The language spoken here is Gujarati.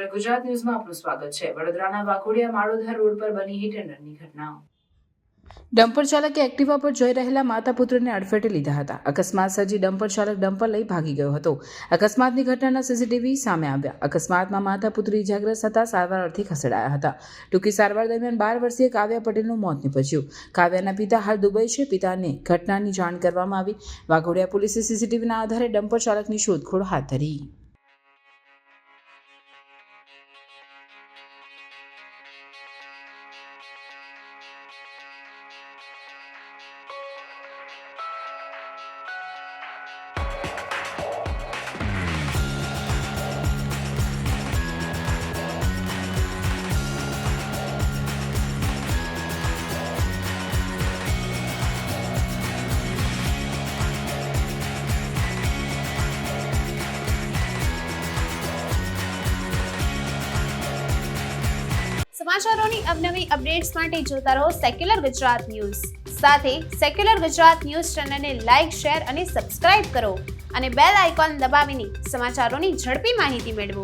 સેક્યુલર ગુજરાત ન્યૂઝમાં આપનું સ્વાગત છે। વડોદરાના વાઘોડિયા માળોદર રોડ પર બની હિટ એન્ડ રનની ઘટના। ડમ્પર ચાલકે એક્ટિવા પર જઈ રહેલા માતા પુત્રને અડફેટે લીધા હતા। અકસ્માત સર્જી ડમ્પર ચાલક ડમ્પર લઈ ભાગી ગયો હતો। અકસ્માતની ઘટનાના સીસીટીવી સામે આવ્યા। અકસ્માતમાં માતા પુત્ર ઇજાગ્રસ્ત હતા, સારવાર અર્થે ખસેડાયા હતા। ટૂંકી સારવાર દરમિયાન 12 વર્ષીય કાવ્યા પટેલનું મોત નીપજ્યું। કાવ્યાના પિતા હાલ દુબઈ છે। પિતાને ઘટનાની જાણ કરવામાં આવી। વાઘોડિયા પોલીસે સીસીટીવીના આધારે ડમ્પર ચાલકની શોધખોળ હાથ ધરી। સમાચારોની અવનવી અપડેટ્સ માટે જોતા રહો સેક્યુલર ગુજરાત ન્યૂઝ। સાથે સેક્યુલર ગુજરાત ન્યૂઝ ચેનલને લાઇક, શેર અને સબસ્ક્રાઇબ કરો અને બેલ આઇકોન દબાવીને સમાચારોની ઝડપી માહિતી મેળવો।